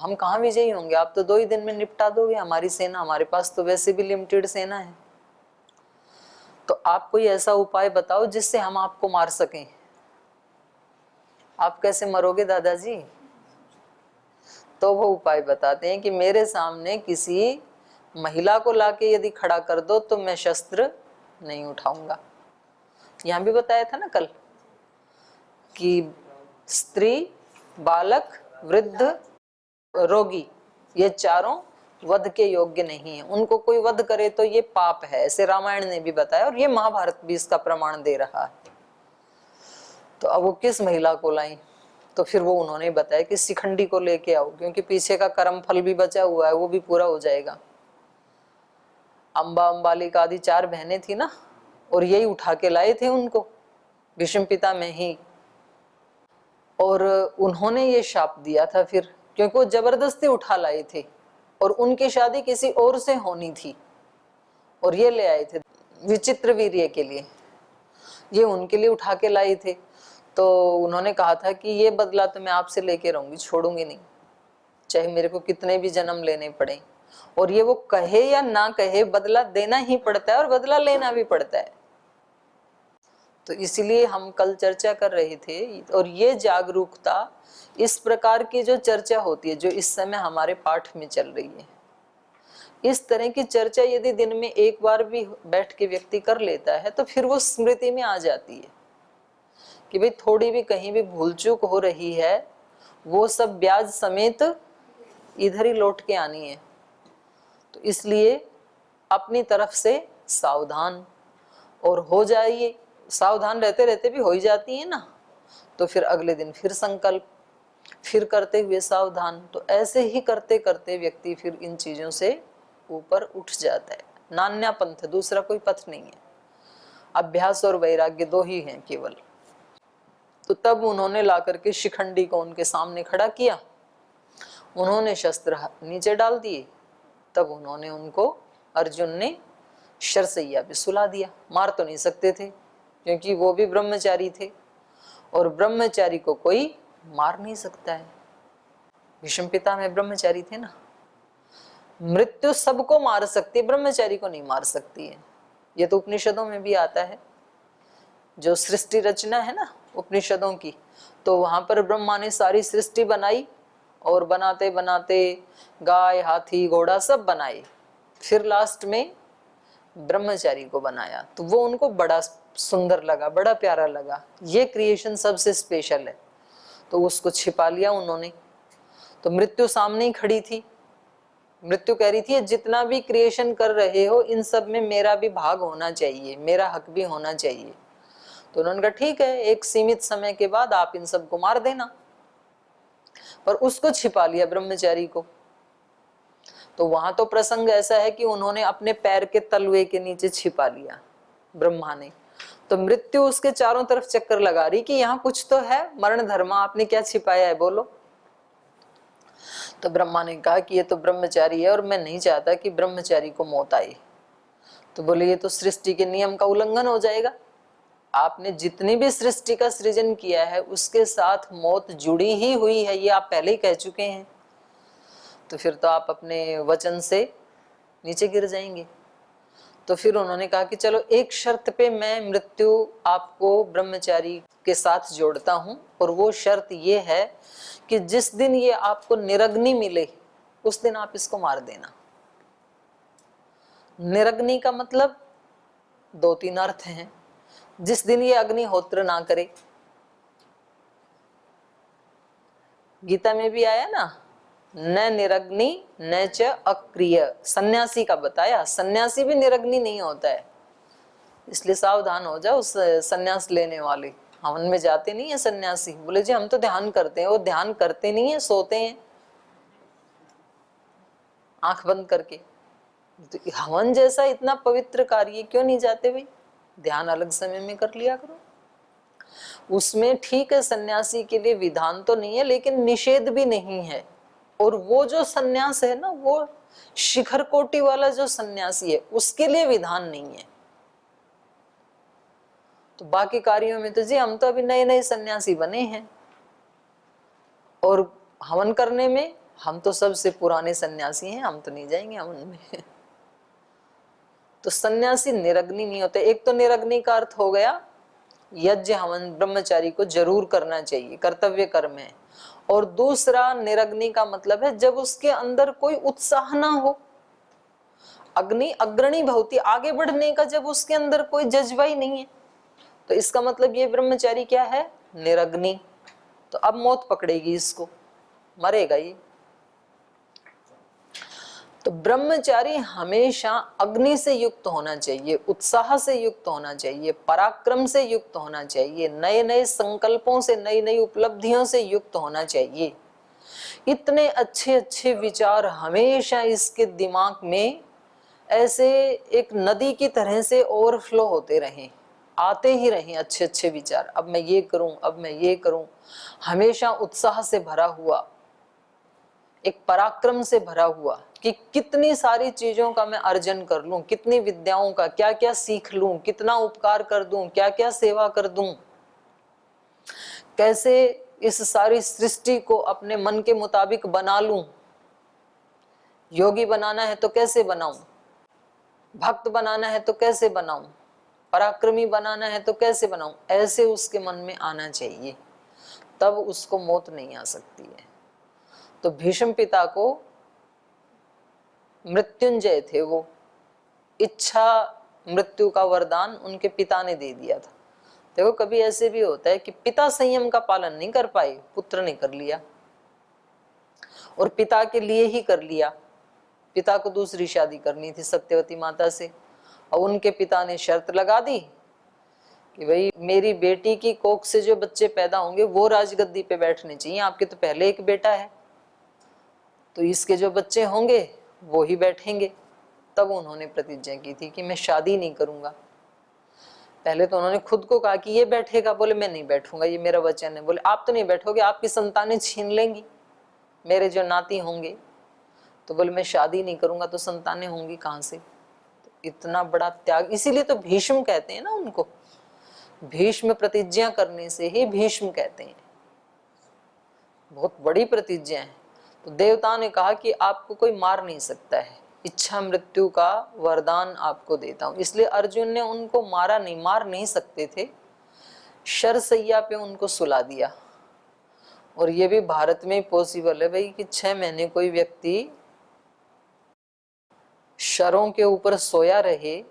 हम कहाँ विजयी होंगे? आप तो 2 ही दिन में निपटा दोगे हमारी सेना, हमारे पास तो वैसे भी लिमिटेड सेना है। तो आप कोई ऐसा उपाय बताओ जिससे हम आपको मार सकें। आप कैसे मरोगे दादाजी? तो वो उपाय बताते हैं कि मेरे सामने किसी महिला को लाके यदि खड़ा कर दो तो मैं शस्त्र नहीं उठाऊंगा। यहां भी बताया था ना कल कि स्त्री, बालक, वृद्ध, रोगी, ये चारों वध के योग्य नहीं है। उनको कोई वध करे तो ये पाप है, ऐसे रामायण ने भी बताया और ये महाभारत भी इसका प्रमाण दे रहा है। तो अब वो किस महिला को लाई? तो फिर वो उन्होंने बताया कि शिखंडी को लेके आओ, क्योंकि पीछे का कर्म फल भी बचा हुआ है, वो भी पूरा हो जाएगा। अम्बा, अम्बालिका आदि 4 बहनें थी ना, और यही उठा के लाए थे उनको भीष्म पिता में ही। और उन्होंने ये शाप दिया था फिर, क्योंकि वो जबरदस्ती उठा लाए थे और उनकी शादी किसी और से होनी थी और ये ले आए थे विचित्र वीर्य के लिए, ये उनके लिए उठा के लाए थे। तो उन्होंने कहा था कि ये बदला तो मैं आपसे लेके रहूंगी, छोड़ूंगी नहीं, चाहे मेरे को कितने भी जन्म लेने पड़े। और ये वो कहे या ना कहे, बदला देना ही पड़ता है और बदला लेना भी पड़ता है। तो इसलिए हम कल चर्चा कर रहे थे, और ये जागरूकता, इस प्रकार की जो चर्चा होती है जो इस समय हमारे पाठ में चल रही है, इस तरह की चर्चा यदि दिन में एक बार भी बैठ के व्यक्ति कर लेता है तो फिर वो स्मृति में आ जाती है कि भाई थोड़ी भी कहीं भी भूल चूक हो रही है, वो सब ब्याज समेत इधर ही लौट के आनी है। तो इसलिए अपनी तरफ से सावधान और हो जाइए, सावधान रहते रहते भी हो ही जाती है ना। तो फिर अगले दिन फिर संकल्प, फिर करते हुए सावधान। तो ऐसे ही करते करते व्यक्ति फिर इन चीजों से ऊपर उठ जाता है। नान्या पंथ, दूसरा कोई पथ नहीं है। अभ्यास और वैराग्य 2 ही हैं केवल। तो तब उन्होंने ला करके शिखंडी को उनके सामने खड़ा किया, उन्होंने शस्त्र नीचे डाल दिए। तब उन्होंने उनको, अर्जुन ने शरसैया पे सुला दिया। मार तो नहीं सकते थे क्योंकि वो भी ब्रह्मचारी थे और ब्रह्मचारी को कोई मार नहीं सकता है। भीष्म पिता में ब्रह्मचारी थे ना। मृत्यु सबको मार सकती है, ब्रह्मचारी को नहीं मार सकती है। ये तो उपनिषदों में भी आता है, जो सृष्टि रचना है ना उपनिषदों की, तो वहां पर ब्रह्मा ने सारी सृष्टि बनाई और बनाते बनाते गाय, हाथी, घोड़ा सब बनाए, फिर लास्ट में ब्रह्मचारी को बनाया। तो वो उनको बड़ा सुंदर लगा, बड़ा प्यारा लगा, ये क्रिएशन सबसे स्पेशल है। तो उसको छिपा लिया उन्होंने। तो मृत्यु सामने ही खड़ी थी। मृत्यु कह रही थी जितना भी क्रिएशन कर रहे हो इन सब में मेरा भी भाग होना चाहिए, मेरा हक भी होना चाहिए। तो उन्होंने कहा ठीक है, एक सीमित समय के बाद आप इन सबको मार देना। पर उसको छिपा लिया ब्रह्मचारी को। तो वहां तो प्रसंग ऐसा है कि उन्होंने अपने पैर के तलवे के नीचे छिपा लिया ब्रह्मा ने। तो मृत्यु उसके चारों तरफ चक्कर लगा रही कि यहाँ कुछ तो है, मरण धर्मा, आपने क्या छिपाया है बोलो। तो ब्रह्मा ने कहा कि ये तो ब्रह्मचारी है और मैं नहीं चाहता कि ब्रह्मचारी को मौत आए। तो बोले ये तो सृष्टि के नियम का उल्लंघन हो जाएगा। आपने जितनी भी सृष्टि का सृजन किया है उसके साथ मौत जुड़ी ही हुई है, ये आप पहले ही कह चुके हैं। तो फिर तो आप अपने वचन से नीचे गिर जाएंगे। तो फिर उन्होंने कहा कि चलो एक शर्त पे मैं मृत्यु आपको ब्रह्मचारी के साथ जोड़ता हूं, और वो शर्त ये है कि जिस दिन ये आपको निरग्नि मिले उस दिन आप इसको मार देना। निरग्नि का मतलब 2-3 अर्थ हैं। जिस दिन ये अग्निहोत्र ना करे, गीता में भी आया ना, न निरग्नि न च अक्रिय, सन्यासी का बताया। सन्यासी भी निरग्नि नहीं होता है, इसलिए सावधान हो जाओ। उस सन्यास लेने वाले हवन में जाते नहीं है सन्यासी, बोले जी हम तो ध्यान करते हैं, वो ध्यान करते नहीं है, सोते हैं आंख बंद करके। तो हवन जैसा इतना पवित्र कार्य क्यों नहीं जाते भाई? ध्यान अलग समय में कर लिया करो। उसमें ठीक है सन्यासी के लिए विधान तो नहीं है, लेकिन निषेध भी नहीं है। और वो जो सन्यास है ना, वो शिखर कोटि वाला जो सन्यासी है उसके लिए विधान नहीं है। तो बाकी कार्यों में तो जी हम तो अभी नए नए सन्यासी बने हैं, और हवन करने में हम तो सबसे पुराने सन्यासी हैं, हम तो नहीं जाएंगे हम उनमें। तो सन्यासी निरग्नि नहीं होते। एक तो निरग्नि का अर्थ हो गया यज्ञ हवन ब्रह्मचारी को जरूर करना चाहिए, कर्तव्य कर्म है। और दूसरा निरग्नि का मतलब है जब उसके अंदर कोई उत्साह ना हो, अग्नि अग्रणी भवति, आगे बढ़ने का जब उसके अंदर कोई जज्बा ही नहीं है, तो इसका मतलब ये ब्रह्मचारी क्या है, निरग्नि। तो अब मौत पकड़ेगी इसको, मरेगा ये। तो ब्रह्मचारी हमेशा अग्नि से युक्त होना चाहिए, उत्साह से युक्त होना चाहिए, पराक्रम से युक्त होना चाहिए, नए नए संकल्पों से, नई नई उपलब्धियों से युक्त होना चाहिए। इतने अच्छे अच्छे विचार हमेशा इसके दिमाग में ऐसे एक नदी की तरह से ओवरफ्लो होते रहें, आते ही रहें अच्छे अच्छे विचार। अब मैं ये करूं, अब मैं ये करूं, हमेशा उत्साह से भरा हुआ, एक पराक्रम से भरा हुआ कि कितनी सारी चीजों का मैं अर्जन कर लूं, कितनी विद्याओं का क्या क्या सीख लूं, कितना उपकार कर दूं, क्या क्या सेवा कर दूं, कैसे इस सारी सृष्टि को अपने मन के मुताबिक बना लूं। योगी बनाना है तो कैसे बनाऊं, भक्त बनाना है तो कैसे बनाऊं, पराक्रमी बनाना है तो कैसे बनाऊं, ऐसे उसके मन में आना चाहिए, तब उसको मौत नहीं आ सकती है। तो भीष्म पिता को मृत्युंजय थे, वो इच्छा मृत्यु का वरदान उनके पिता ने दे दिया था। देखो कभी ऐसे भी होता है कि पिता संयम का पालन नहीं कर पाए, पुत्र ने कर लिया, और पिता के लिए ही कर लिया। पिता को दूसरी शादी करनी थी सत्यवती माता से, और उनके पिता ने शर्त लगा दी कि भाई मेरी बेटी की कोख से जो बच्चे पैदा होंगे वो राजगद्दी पे बैठने चाहिए, आपके तो पहले एक बेटा है, तो इसके जो बच्चे होंगे वो ही बैठेंगे। तब उन्होंने प्रतिज्ञा की थी कि मैं शादी नहीं करूंगा। पहले तो उन्होंने खुद को कहा कि ये बैठेगा, बोले मैं नहीं बैठूंगा, ये मेरा वचन है। बोले आप तो नहीं बैठोगे, आपकी संतानें छीन लेंगी, मेरे जो नाती होंगे। तो बोले मैं शादी नहीं करूंगा, तो संतानें होंगी कहां से। तो इतना बड़ा त्याग, इसीलिए तो भीष्म कहते हैं ना उनको, भीष्म प्रतिज्ञा करने से ही भीष्म कहते हैं, बहुत बड़ी प्रतिज्ञा है। तो देवता ने कहा कि आपको कोई मार नहीं सकता है, इच्छा मृत्यु का वरदान आपको देता हूं। इसलिए अर्जुन ने उनको मारा नहीं, मार नहीं सकते थे, शरसैया पे उनको सुला दिया। और ये भी भारत में पॉसिबल है भाई कि 6 महीने कोई व्यक्ति शरों के ऊपर सोया रहे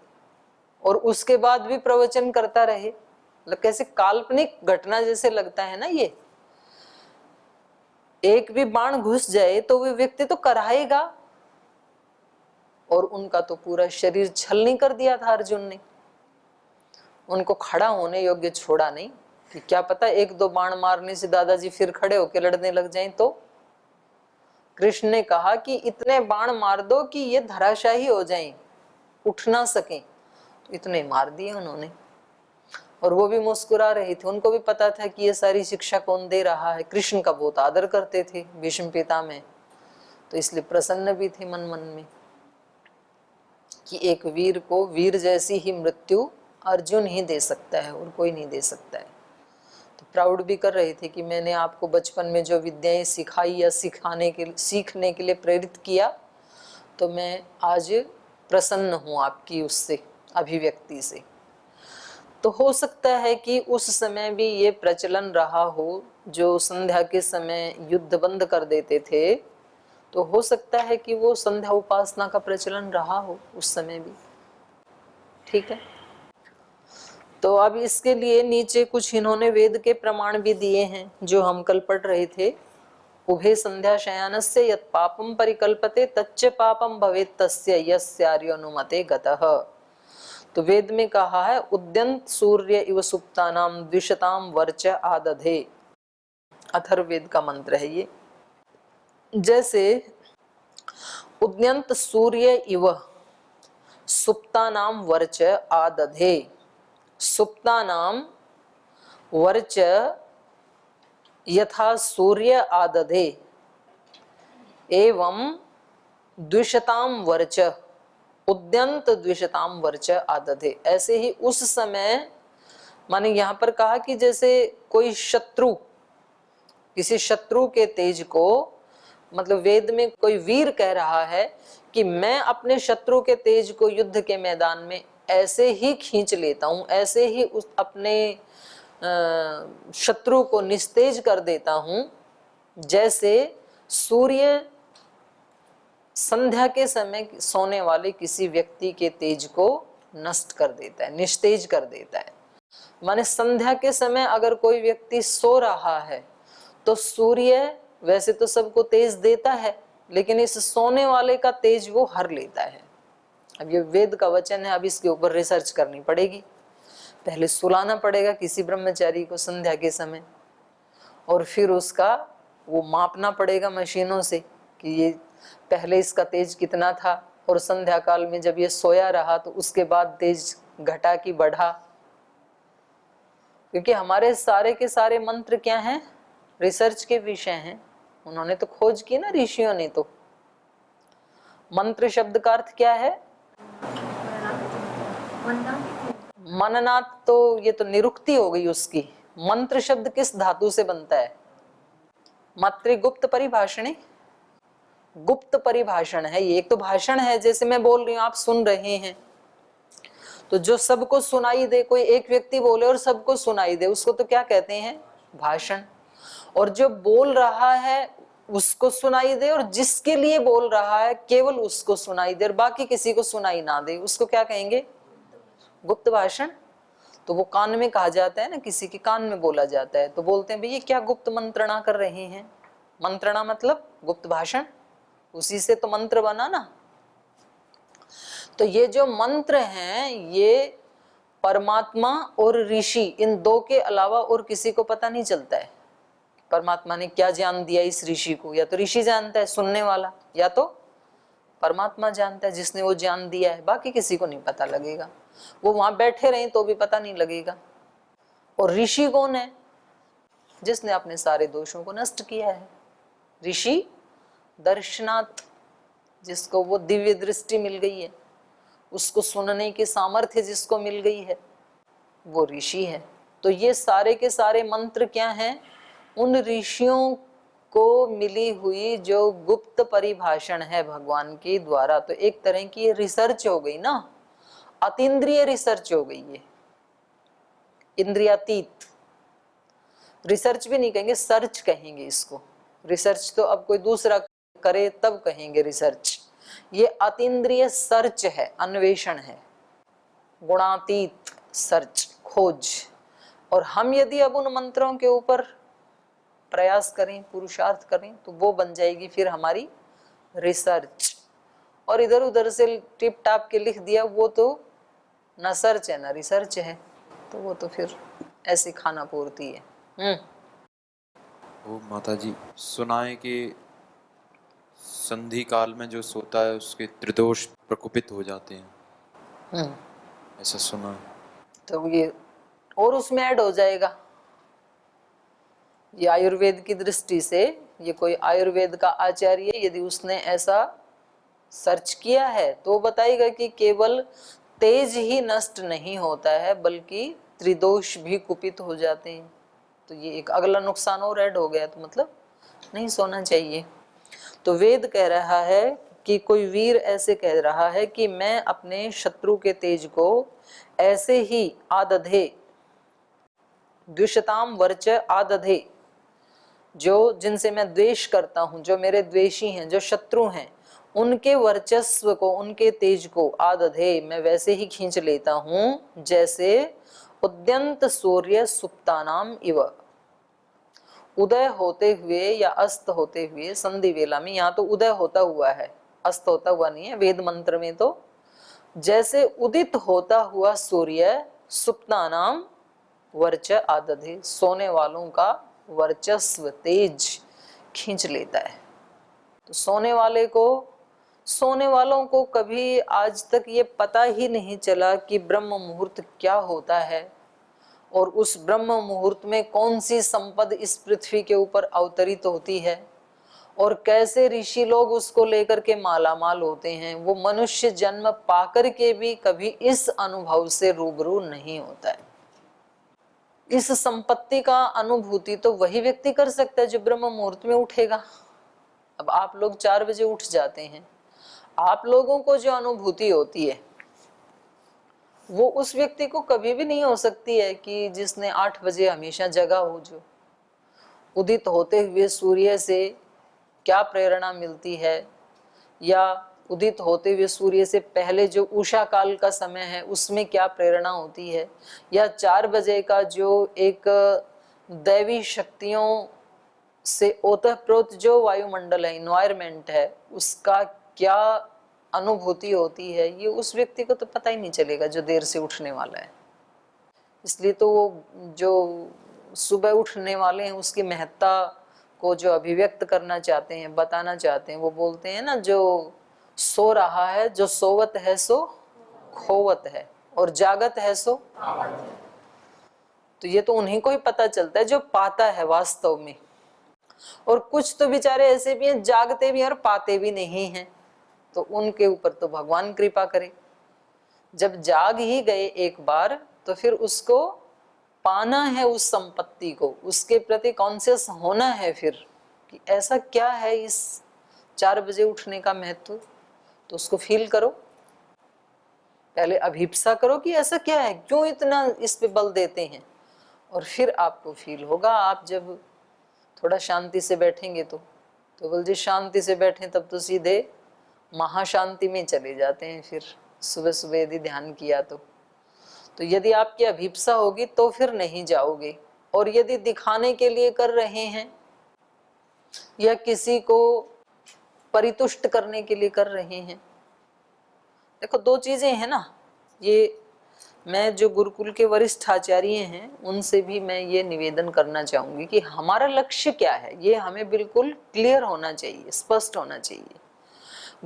और उसके बाद भी प्रवचन करता रहे। मतलब कैसे काल्पनिक घटना जैसे लगता है ना ये। एक भी बाण घुस जाए तो वो व्यक्ति तो कराएगा, और उनका तो पूरा शरीर छलनी कर दिया था अर्जुन ने, उनको खड़ा होने योग्य छोड़ा नहीं कि क्या पता 1-2 बाण मारने से दादाजी फिर खड़े होकर लड़ने लग जाएं। तो कृष्ण ने कहा कि इतने बाण मार दो कि ये धराशायी हो जाएं, उठ ना सकें। तो इतने मार दिए उन्होंने, और वो भी मुस्कुरा रहे थे, उनको भी पता था कि ये सारी शिक्षा कौन दे रहा है। कृष्ण का बहुत आदर करते थे भीष्म पिता में, तो इसलिए प्रसन्न भी थे मन मन में कि एक वीर को वीर जैसी ही मृत्यु अर्जुन ही दे सकता है और कोई नहीं दे सकता है। तो प्राउड भी कर रहे थे कि मैंने आपको बचपन में जो विद्याएं सिखाई या सीखने के लिए प्रेरित किया, तो मैं आज प्रसन्न हूँ आपकी उससे अभिव्यक्ति से। तो हो सकता है कि उस समय भी ये प्रचलन रहा हो, जो संध्या के समय युद्ध बंद कर देते थे, तो हो सकता है कि वो संध्या उपासना का प्रचलन रहा हो उस समय भी। ठीक है, तो अब इसके लिए नीचे कुछ इन्होंने वेद के प्रमाण भी दिए हैं जो हम कल पढ़ रहे थे। उभे संध्या शयानस्य यत् पापम परिकल्पते तच्च पापम भवेत् तस्य यस्यार्योनुमते गतः। तो वेद में कहा है उद्यंत सूर्य इव सुप्तानाम द्विषताम वर्च आदधे, अथर्ववेद का मंत्र है ये। जैसे उद्यंत सूर्य इव सुप्तानाम वर्च आदधे, सुप्तानाम वर्च यथा सूर्य आदधे एवं द्विषताम वर्च उद्यंत द्विषताम वर्च आदधे। ऐसे ही उस समय, माने यहाँ पर कहा कि जैसे कोई शत्रु, किसी शत्रु के तेज को मतलब वेद में कोई वीर कह रहा है कि मैं अपने शत्रु के तेज को युद्ध के मैदान में ऐसे ही खींच लेता हूं, ऐसे ही उस अपने शत्रु को निस्तेज कर देता हूं, जैसे सूर्य संध्या के समय सोने वाले किसी व्यक्ति के तेज को नष्ट कर देता है, निस्तेज कर देता है। माने संध्या के समय अगर कोई व्यक्ति सो रहा है तो सूर्य वैसे तो सबको तेज देता है, लेकिन इस सोने वाले का तेज वो हर लेता है। अब ये वेद का वचन है, अब इसके ऊपर रिसर्च करनी पड़ेगी। पहले सुलाना पड़ेगा किसी ब्रह्मचारी को संध्या के समय, और फिर उसका वो मापना पड़ेगा मशीनों से कि ये पहले इसका तेज कितना था, और संध्या काल में जब ये सोया रहा तो उसके बाद तेज घटा कि बढ़ा। क्योंकि हमारे सारे के सारे मंत्र क्या हैं, रिसर्च के विषय हैं। उन्होंने तो खोज की ना, ऋषियों ने। तो मंत्र शब्द का अर्थ क्या है? मननाथ, तो ये तो निरुक्ति हो गई उसकी। मंत्र शब्द किस धातु से बनता है? मातृगुप्त परिभाषणे, गुप्त परिभाषण है ये। एक तो भाषण है, जैसे मैं बोल रही हूं आप सुन रहे हैं, तो जो सबको सुनाई दे, कोई एक व्यक्ति बोले और सबको सुनाई दे, उसको तो क्या कहते हैं? भाषण। और जो बोल रहा है उसको सुनाई दे, और जिसके लिए बोल रहा है केवल उसको सुनाई दे और बाकी किसी को सुनाई ना दे, उसको क्या कहेंगे? गुप्त भाषण। तो वो कान में कहा जाता है ना, किसी के कान में बोला जाता है, तो बोलते हैं भैया क्या गुप्त मंत्रणा कर रहे हैं। मंत्रणा मतलब गुप्त भाषण, उसी से तो मंत्र बना ना। तो ये जो मंत्र हैं ये परमात्मा और ऋषि, इन दो के अलावा और किसी को पता नहीं चलता है परमात्मा ने क्या ज्ञान दिया इस ऋषि को। या तो ऋषि जानता है सुनने वाला, या तो परमात्मा जानता है जिसने वो ज्ञान दिया है, बाकी किसी को नहीं पता लगेगा। वो वहां बैठे रहे तो भी पता नहीं लगेगा। और ऋषि कौन है? जिसने अपने सारे दोषों को नष्ट किया है। ऋषि दर्शनात्, जिसको वो दिव्य दृष्टि मिल गई है, उसको सुनने की सामर्थ्य जिसको मिल गई है, वो ऋषि है। तो ये सारे के सारे मंत्र क्या हैं? उन ऋषियों को मिली हुई जो गुप्त परिभाषण है भगवान के द्वारा। तो एक तरह की रिसर्च हो गई ना, अतीन्द्रिय रिसर्च हो गई है, इंद्रियातीत। रिसर्च भी नहीं कहेंगे, सर्च कहेंगे इसको। रिसर्च तो अब कोई दूसरा करे तब कहेंगे रिसर्च। ये अतीन्द्रिय सर्च है, अन्वेषण है, गुणातीत सर्च, खोज। और हम यदि अब उन मंत्रों के ऊपर प्रयास करें, पुरुषार्थ करें, तो वो बन जाएगी फिर हमारी रिसर्च। और इधर उधर से टिप टाप के लिख दिया, वो तो ना सर्च है ना रिसर्च है, तो वो तो फिर ऐसी खाना पूर्ति है। वो माता जी, सुना है कि संधि काल में जो सोता है उसके त्रिदोष प्रकोपित हो जाते हैं, ऐसा सुना है। तो ये और उसमें ऐड हो जाएगा। ये आयुर्वेद की दृष्टि से, ये कोई आयुर्वेद का आचार्य यदि उसने ऐसा सर्च किया है तो बताएगा कि केवल तेज ही नष्ट नहीं होता है बल्कि त्रिदोष भी कुपित हो जाते हैं। तो ये एक अगला नुकसान और ऐड हो गया, तो मतलब नहीं सोना चाहिए। तो वेद कह रहा है कि कोई वीर ऐसे कह रहा है कि मैं अपने शत्रु के तेज को ऐसे ही आदधे, द्विषताम वर्च आदधे, जो जिनसे मैं द्वेष करता हूं, जो मेरे द्वेषी हैं, जो शत्रु हैं, उनके वर्चस्व को, उनके तेज को आदधे मैं वैसे ही खींच लेता हूं जैसे उद्यंत सूर्य सुप्तानाम इव। उदय होते हुए या अस्त होते हुए संधि वेला में, यहाँ तो उदय होता हुआ है, अस्त होता हुआ नहीं है वेद मंत्र में। तो जैसे उदित होता हुआ सूर्य सुप्तानाम वर्च आदधे, सोने वालों का वर्चस्व तेज खींच लेता है। तो सोने वालों को कभी आज तक ये पता ही नहीं चला कि ब्रह्म मुहूर्त क्या होता है, और उस ब्रह्म मुहूर्त में कौन सी संपद इस पृथ्वी के ऊपर अवतरित होती है, और कैसे ऋषि लोग उसको लेकर के मालामाल होते हैं। वो मनुष्य जन्म पाकर के भी कभी इस अनुभव से रूबरू नहीं होता है। इस संपत्ति का अनुभूति तो वही व्यक्ति कर सकता है जो ब्रह्म मुहूर्त में उठेगा। अब आप लोग 4 बजे उठ जाते हैं, आप लोगों को जो अनुभूति होती है वो उस व्यक्ति को कभी भी नहीं हो सकती है कि जिसने 8 बजे हमेशा जगा हो। जो उदित होते हुए सूर्य से क्या प्रेरणा मिलती है, या उदित होते हुए सूर्य से पहले जो उषा काल का समय है उसमें क्या प्रेरणा होती है, या 4 बजे का जो एक दैवी शक्तियों से ओतप्रोत जो वायुमंडल है, इन्वायरमेंट है, उसका क्या अनुभूति होती है, ये उस व्यक्ति को तो पता ही नहीं चलेगा जो देर से उठने वाला है। इसलिए तो वो जो सुबह उठने वाले हैं उसकी महत्ता को जो अभिव्यक्त करना चाहते हैं, बताना चाहते हैं, वो बोलते हैं ना, जो सो रहा है, जो सोवत है सो खोवत है, और जागत है सो। तो ये तो उन्हीं को ही पता चलता है जो पाता है वास्तव में। और कुछ तो बेचारे ऐसे भी हैं जागते भी हैं और पाते भी नहीं हैं, तो उनके ऊपर तो भगवान कृपा करे। जब जाग ही गए एक बार तो फिर उसको पाना है, उस संपत्ति को, उसके प्रति कॉन्शियस होना है फिर कि ऐसा क्या है इस 4 बजे उठने का महत्व, तो उसको फील करो। पहले अभिप्सा करो कि ऐसा क्या है, क्यों इतना इस पे बल देते हैं, और फिर आपको फील होगा। आप जब थोड़ा शांति से बैठेंगे तो बोल जी शांति से बैठें तब तो सीधे महाशांति में चले जाते हैं। फिर सुबह सुबह यदि ध्यान किया तो यदि आपकी अभिप्सा होगी तो फिर नहीं जाओगे। और यदि दिखाने के लिए कर रहे हैं या किसी को परितुष्ट करने के लिए कर रहे हैं, देखो 2 चीजें हैं ना। ये मैं जो गुरुकुल के वरिष्ठ आचार्य हैं उनसे भी मैं ये निवेदन करना चाहूंगी कि हमारा लक्ष्य क्या है, ये हमें बिल्कुल क्लियर होना चाहिए, स्पष्ट होना चाहिए।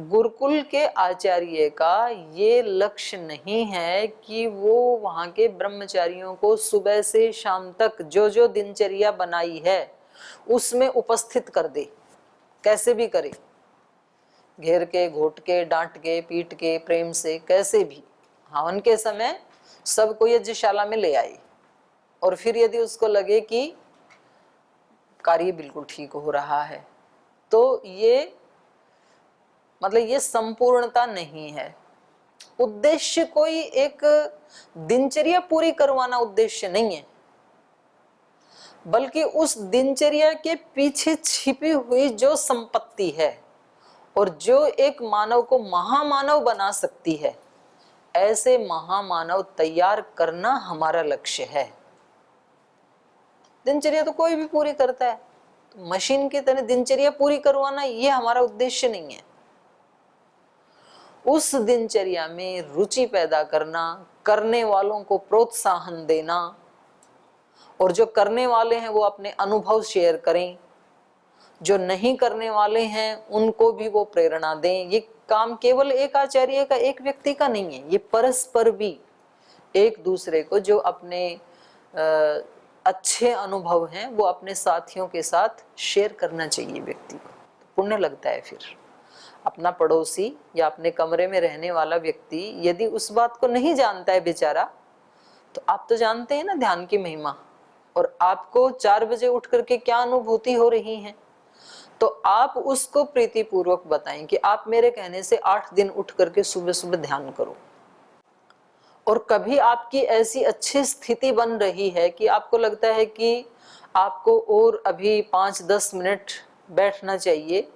गुरुकुल के आचार्य का ये लक्ष्य नहीं है कि वो वहां के ब्रह्मचारियों को सुबह से शाम तक जो जो दिनचर्या बनाई है उसमें उपस्थित कर दे, कैसे भी करे, घेर के, घोट के, डांट के, पीट के, प्रेम से, कैसे भी हवन के समय सबको यज्ञशाला में ले आए। और फिर यदि उसको लगे कि कार्य बिल्कुल ठीक हो रहा है तो ये मतलब ये संपूर्णता नहीं है। उद्देश्य कोई एक दिनचर्या पूरी करवाना उद्देश्य नहीं है, बल्कि उस दिनचर्या के पीछे छिपी हुई जो संपत्ति है और जो एक मानव को महामानव बना सकती है, ऐसे महामानव तैयार करना हमारा लक्ष्य है। दिनचर्या तो कोई भी पूरी करता है, तो मशीन की तरह दिनचर्या पूरी करवाना ये हमारा उद्देश्य नहीं है। उस दिनचर्या में रुचि पैदा करना, करने वालों को प्रोत्साहन देना, और जो करने वाले हैं वो अपने अनुभव शेयर करें, जो नहीं करने वाले हैं उनको भी वो प्रेरणा दें। ये काम केवल एक आचार्य का, एक व्यक्ति का नहीं है, ये परस्पर भी एक दूसरे को जो अपने अच्छे अनुभव हैं वो अपने साथियों के साथ शेयर करना चाहिए व्यक्ति को, तो पुण्य लगता है। फिर अपना पड़ोसी या अपने कमरे में रहने वाला व्यक्ति यदि उस बात को नहीं जानता है बेचारा, तो आप तो जानते हैं ना ध्यान की महिमा, और आपको 4 बजे उठ करके क्या अनुभूति हो रही है, तो आप उसको प्रीतिपूर्वक बताएं कि आप मेरे कहने से 8 दिन उठ करके सुबह सुबह ध्यान करो। और कभी आपकी ऐसी अच्छी स्थिति बन रही है कि आपको लगता है कि आपको और अभी 5-10 मिनट बैठना चाहिए,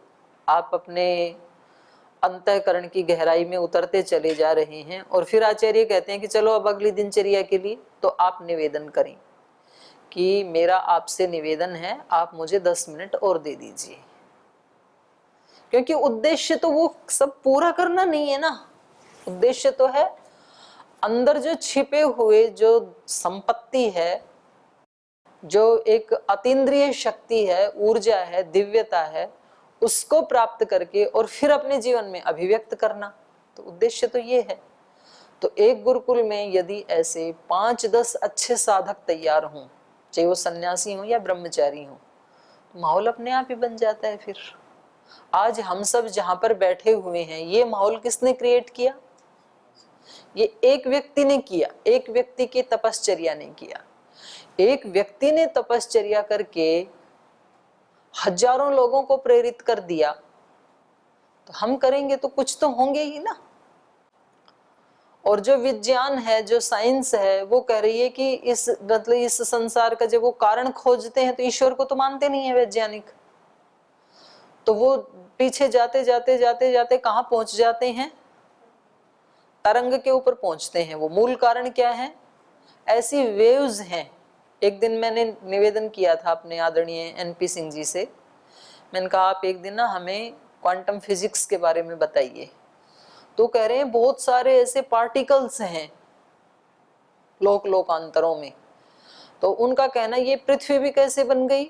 आप अपने अंतःकरण की गहराई में उतरते चले जा रहे हैं, और फिर आचार्य कहते हैं कि चलो अब अगली दिनचर्या के लिए, तो आप निवेदन करें कि मेरा आपसे निवेदन है आप मुझे 10 मिनट और दे दीजिए। क्योंकि उद्देश्य तो वो सब पूरा करना नहीं है ना, उद्देश्य तो है अंदर जो छिपे हुए जो संपत्ति है, जो एक अतीन्द्रिय शक्ति है, ऊर्जा है, दिव्यता है, उसको प्राप्त करके और फिर अपने जीवन में अभिव्यक्त करना, तो उद्देश्य तो ये है। तो एक गुरुकुल में यदि ऐसे 5-10 अच्छे साधक तैयार हों, चाहे वो सन्यासी हो या ब्रह्मचारी हो, तो माहौल अपने आप ही बन जाता है। फिर आज हम सब जहां पर बैठे हुए हैं, ये माहौल किसने क्रिएट किया? ये एक व्यक्ति ने किया, एक व्यक्ति की तपश्चर्या ने किया। एक व्यक्ति ने तपश्चर्या करके हजारों लोगों को प्रेरित कर दिया, तो हम करेंगे तो कुछ तो होंगे ही ना। और जो विज्ञान है, जो साइंस है, वो कह रही है कि इस मतलब इस संसार का जब वो कारण खोजते हैं तो ईश्वर को तो मानते नहीं है वैज्ञानिक, तो वो पीछे जाते जाते जाते जाते कहाँ पहुंच जाते हैं, तरंग के ऊपर पहुंचते हैं। वो मूल कारण क्या है, ऐसी वेव्स हैं। एक दिन मैंने निवेदन किया था अपने आदरणीय NP सिंह जी से, मैंने कहा आप एक दिन ना हमें क्वांटम फिजिक्स के बारे में बताइए। तो कह रहे हैं बहुत सारे ऐसे पार्टिकल्स हैं लोकांतरों में। तो उनका कहना ये पृथ्वी भी कैसे बन गई,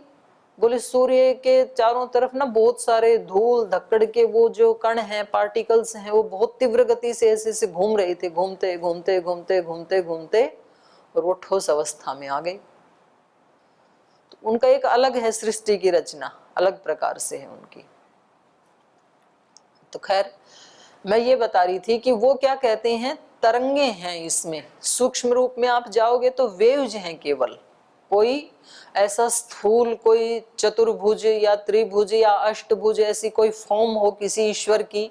बोले सूर्य के चारों तरफ ना बहुत सारे धूल धक्कड़ के वो जो कण हैं, पार्टिकल्स हैं, वो बहुत तीव्र गति से ऐसे ऐसे घूम रहे थे, घूमते घूमते घूमते घूमते घूमते और वो ठोस अवस्था में आ गई। तो उनका एक अलग है सृष्टि की रचना, अलग प्रकार से है उनकी। तो खैर मैं ये बता रही थी कि वो क्या कहते हैं, तरंगे हैं इसमें, सूक्ष्म रूप में आप जाओगे तो वेव्स हैं केवल। कोई ऐसा स्थूल, कोई चतुर्भुज या त्रिभुज या अष्टभुज ऐसी कोई फॉर्म हो किसी ईश्वर की,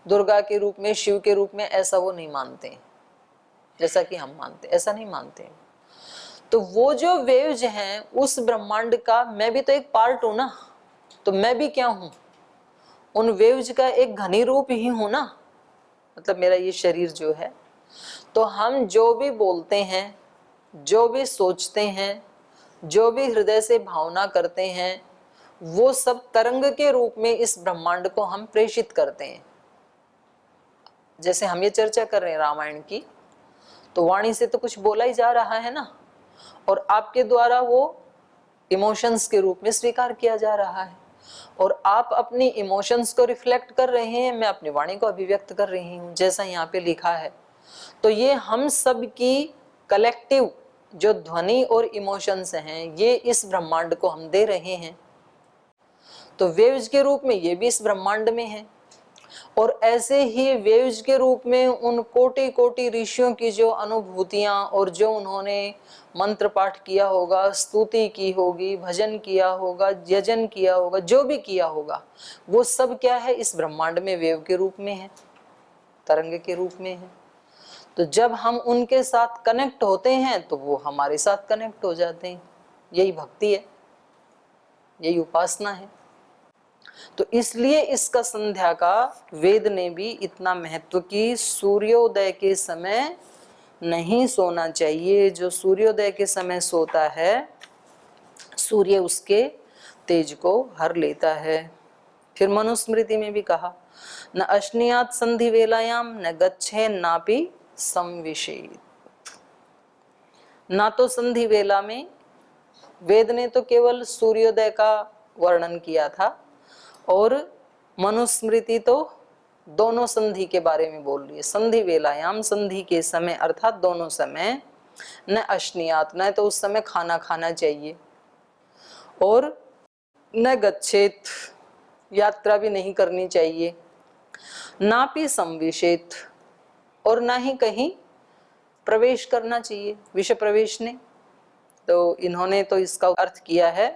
दुर्गा के रूप में, शिव के रूप में, ऐसा वो नहीं मानते जैसा कि हम मानते, ऐसा नहीं मानते। तो वो जो वेव्स हैं उस ब्रह्मांड का मैं भी तो एक पार्ट हूं ना, तो मैं भी क्या हूं, उन वेव्स का एक घनी रूप ही हूं ना, मतलब मेरा ये शरीर जो है। तो हम जो भी बोलते हैं, जो भी सोचते हैं, जो भी हृदय से भावना करते हैं, वो सब तरंग के रूप में इस ब्रह्मांड को हम प्रेषित करते हैं। जैसे हम ये चर्चा कर रहे हैं रामायण की, तो वाणी से तो कुछ बोला ही जा रहा है ना, और आपके द्वारा वो इमोशंस के रूप में स्वीकार किया जा रहा है, और आप अपनी इमोशंस को रिफ्लेक्ट कर रहे हैं, मैं अपनी वाणी को अभिव्यक्त कर रही हूँ जैसा यहाँ पे लिखा है। तो ये हम सब की कलेक्टिव जो ध्वनि और इमोशंस हैं, ये इस ब्रह्मांड को हम दे रहे हैं। तो वेव्स के रूप में ये भी इस ब्रह्मांड में है, और ऐसे ही वेव्स के रूप में उन कोटि कोटि ऋषियों की जो अनुभूतियां और जो उन्होंने मंत्र पाठ किया होगा, स्तुति की होगी, भजन किया होगा, यजन किया होगा, जो भी किया होगा, वो सब क्या है, इस ब्रह्मांड में वेव के रूप में है, तरंग के रूप में है। तो जब हम उनके साथ कनेक्ट होते हैं तो वो हमारे साथ कनेक्ट हो जाते हैं। यही भक्ति है, यही उपासना है। तो इसलिए इसका संध्या का वेद ने भी इतना महत्व की, सूर्योदय के समय नहीं सोना चाहिए। जो सूर्योदय के समय सोता है, सूर्य उसके तेज को हर लेता है। फिर मनुस्मृति में भी कहा, न अश्नियात संधि वेलायाम न गच्छे नापि संविशेत। ना तो संधि वेला में, वेद ने तो केवल सूर्योदय का वर्णन किया था, और मनुस्मृति तो दोनों संधि के बारे में बोल रही है। संधि वेलायाम, संधि के समय अर्थात दोनों समय, न अश्नियात, न तो उस समय खाना खाना चाहिए, और न गच्छेत, यात्रा भी नहीं करनी चाहिए, नापि संविशेत, और ना ही कहीं प्रवेश करना चाहिए, विषय प्रवेश ने। तो इन्होंने तो इसका अर्थ किया है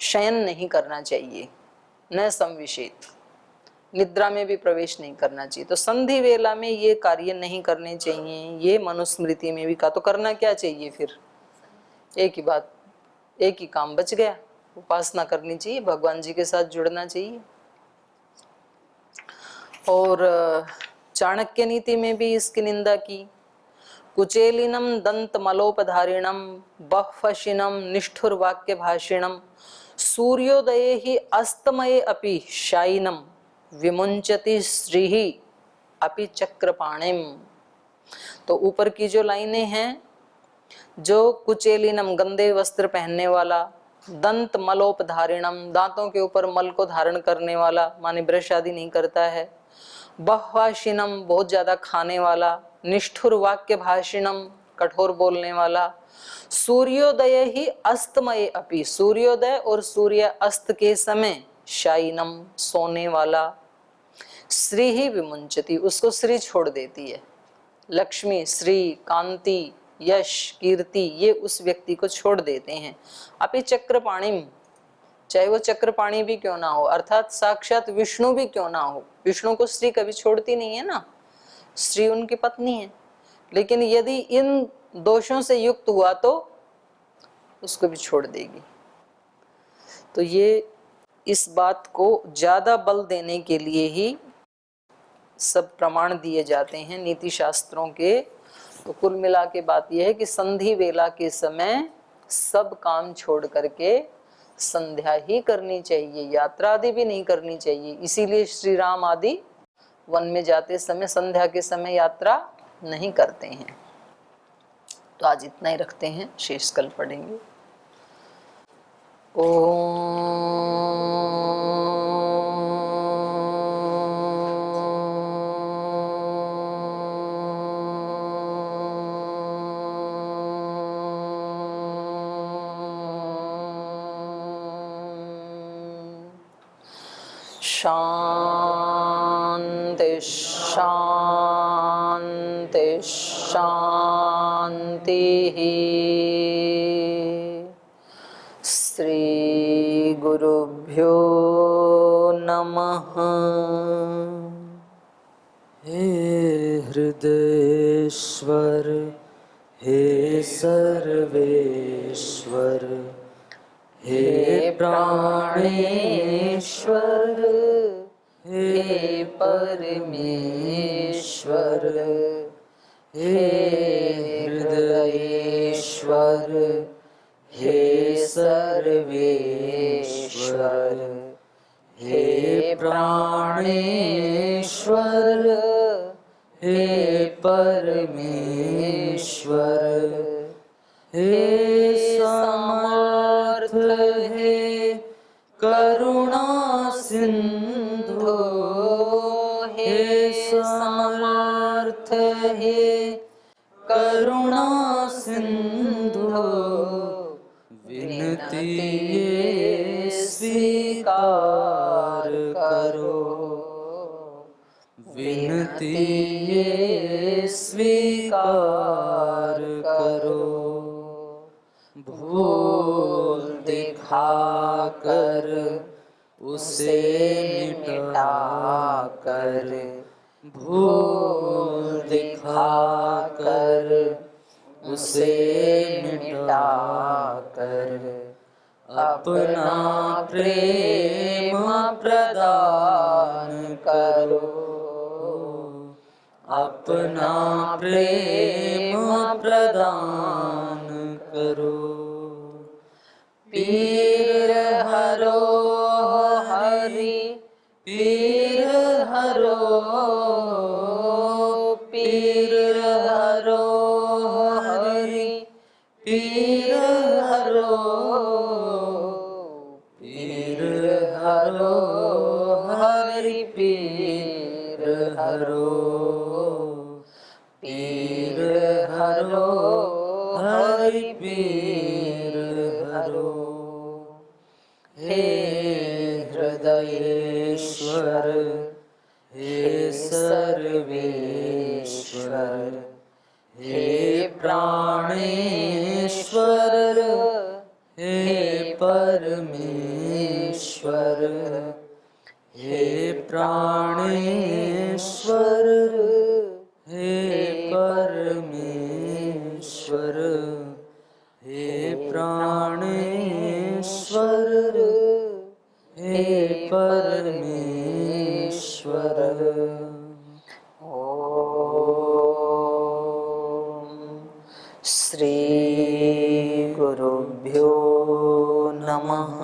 शयन नहीं करना चाहिए, न संविशेत, निद्रा में भी प्रवेश नहीं करना चाहिए। तो संधि वेला में ये कार्य नहीं करने चाहिए, ये मनुस्मृति में भी कहा। तो करना क्या चाहिए फिर, एक ही बात, एक ही काम बच गया, उपासना करनी चाहिए, भगवान जी के साथ जुड़ना चाहिए। और चाणक्य नीति में भी इसकी निंदा की, कुचेलिनम दंत मलोपधारिणम बह्वशिनम निष्ठुर वाक्य भाषिणम सूर्योदये ही अस्तमये अपि शायिनम विमुंचति श्रीहि अपि चक्रपाणिम। तो ऊपर की जो लाइनें हैं, जो कुचेलिनम गंदे वस्त्र पहनने वाला, दंत मलोपधारिणम दांतों के ऊपर मल को धारण करने वाला, माने ब्रश आदि नहीं करता है, बह्वाशिनम बहुत ज्यादा खाने वाला, निष्ठुर वाक्य भाषिणम कठोर बोलने वाला, सूर्योदय ही अस्तमय अपि सूर्योदय और सूर्य अस्त के समय, शायिनम सोने वाला, श्री ही विमुंचति उसको श्री छोड़ देती है, लक्ष्मी, श्री, कांति, यश, कीर्ति, ये उस व्यक्ति को छोड़ देते हैं। अपि चक्रपाणिम चाहे वो चक्रपाणी भी क्यों ना हो, अर्थात साक्षात विष्णु भी क्यों ना हो। विष्णु को स्त्री कभी छोड़ती नहीं है ना, स्त्री उनकी पत्नी है, लेकिन यदि इन दोषों से युक्त हुआ तो उसको भी छोड़ देगी। तो ये इस बात को ज्यादा बल देने के लिए ही सब प्रमाण दिए जाते हैं नीति शास्त्रों के। तो कुल मिला के बात यह है कि संधि वेला के समय सब काम छोड़ करके संध्या ही करनी चाहिए, यात्रा आदि भी नहीं करनी चाहिए। इसीलिए श्री राम आदि वन में जाते समय संध्या के समय यात्रा नहीं करते हैं। तो आज इतना ही रखते हैं, शेष कल पढ़ेंगे। शांति शांति शांति। श्री गुरुभ्यो नमः। हे हृदयेश्वर हे सर्वेश्वर हे प्राणेश्वर हे परमेश्वर हे हृदयेश्वर हे सर्वेश्वर हे प्राणेश्वर हे परमेश्वर हे समर्थ हे करुणा सिंधु हे समर्थ हे करुणा सिंधु विनती ये स्वीकार करो विनती ये स्वीकार करो भूल दिखाकर उसे मिटाकर भूल दिखाकर उसे मिटाकर अपना प्रेम प्रदान करो अपना प्रेम प्रदान करो पीर हरो हरि पीर हरो पीर हरो हरि पीर हरो पीर हरो हरि पीर हरो पीर हरो हरि पीर हरो हे हृदयेश्वर हे सर्वेश्वर हे प्राणेश्वर हे परमेश्वर हे प्राणेश्वर हे परमेश्वर हे प्राणेश्वर हे परमेश्वर। ओम श्री गुरुभ्यो नमः।